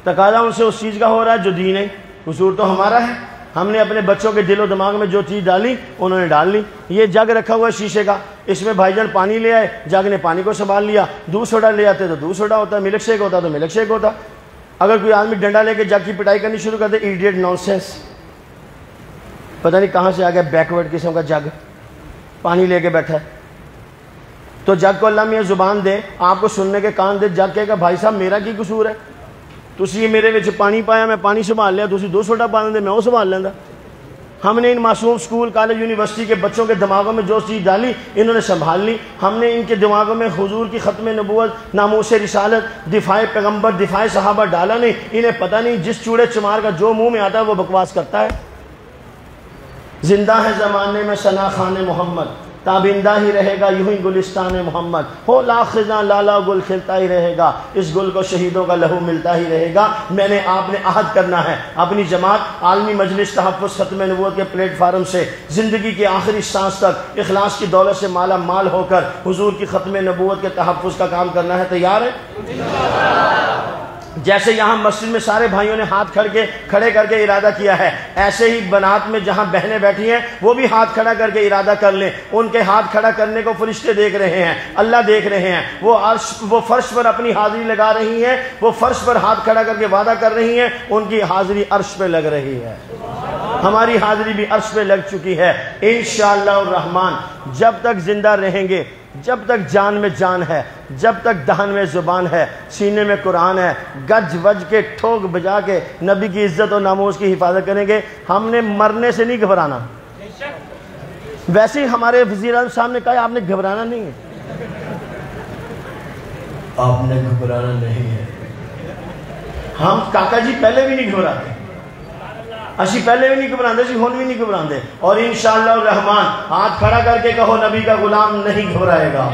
تقاضا ان سے اس چیز کا ہو رہا ہے جو دی نہیں۔ قصور تو ہمارا ہے، ہم نے اپنے بچوں کے دل و دماغ میں جو چیز ڈالی انہوں نے ڈال لی۔ یہ جگ رکھا ہوا ہے شیشے کا، اس میں بھائی جان پانی لے آئے، جگ نے پانی کو سنبھال لیا۔ دودھ سوڈا لے آتے تو دودھ سوڈا ہوتا، ملک شیک ہوتا تو ملک شیک ہوتا۔ اگر کوئی آدمی ڈنڈا لے کے جگ کی پٹائی کرنی شروع کر دے، ایڈیٹ نان سینس، پتہ نہیں کہاں سے آ گیا بیکورڈ قسم کا جگ، پانی لے کے بیٹھا ہے۔ تو جگ کو اللہ میاں زبان دے، آپ کو سننے کے کان دے، جگ کہے گا بھائی صاحب میرا کی قصور ہے، تسی میرے وچ پانی پایا میں پانی سنبھال لیا، تسی دو سوڈا پا دے میں وہ سنبھال لینا۔ ہم نے ان معصوم اسکول کالج یونیورسٹی کے بچوں کے دماغوں میں جو چیز ڈالی انہوں نے سنبھال لی۔ ہم نے ان کے دماغوں میں حضور کی ختم نبوت، ناموس رسالت، دفاع پیغمبر، دفاع صحابہ ڈالا نہیں۔ انہیں پتہ نہیں جس چوڑے چمار کا جو منہ میں آتا ہے وہ بکواس کرتا ہے۔ زندہ ہے زمانے میں ثنا خان محمد، تابندہ ہی رہے گا یوں ہی گلستان محمد، ہو لاکھ خزاں لالا گل کھلتا ہی رہے گا، اس گل کو شہیدوں کا لہو ملتا ہی رہے گا۔ میں نے آپ نے عہد کرنا ہے اپنی جماعت عالمی مجلس تحفظ ختم نبوت کے پلیٹ فارم سے زندگی کی آخری سانس تک اخلاص کی دولت سے مالا مال ہو کر حضور کی ختم نبوت کے تحفظ کا کام کرنا ہے۔ تیار ہے؟ جیسے یہاں مسجد میں سارے بھائیوں نے ہاتھ کھڑے کر کے ارادہ کیا ہے، ایسے ہی بنات میں جہاں بہنیں بیٹھی ہیں وہ بھی ہاتھ کھڑا کر کے ارادہ کر لیں۔ ان کے ہاتھ کھڑا کرنے کو فرشتے دیکھ رہے ہیں، اللہ دیکھ رہے ہیں۔ وہ فرش پر اپنی حاضری لگا رہی ہیں، وہ فرش پر ہاتھ کھڑا کر کے وعدہ کر رہی ہیں، ان کی حاضری عرش پہ لگ رہی ہے۔ ہماری حاضری بھی عرش پہ لگ چکی ہے انشاءاللہ الرحمن. جب تک زندہ رہیں گے، جب تک جان میں جان ہے، جب تک دہن میں زبان ہے، سینے میں قرآن ہے، گج وج کے ٹھوک بجا کے نبی کی عزت و ناموس کی حفاظت کریں گے. ہم نے مرنے سے نہیں گھبرانا. ویسے ہی ہمارے وزیر اعظم صاحب نے کہا آپ نے گھبرانا نہیں ہے. آپ نے گھبرانا نہیں ہے. ہم کاکا جی پہلے بھی نہیں گھبراتے، اسی پہلے بھی نہیں گھبراندے، اسی ہون بھی نہیں گھبراندے. اور انشاءاللہ الرحمن ہاتھ کھڑا کر کے کہو نبی کا غلام نہیں گھبرائے گا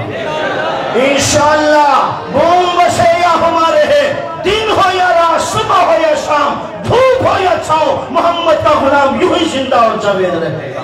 انشاءاللہ. بوم بسے یا ہمارے ہے، دن ہو یا رات، صبح ہو یا شام، دھوپ ہو یا چھاؤں، محمد کا غلام یوں ہی زندہ اور جاوید رہے گا.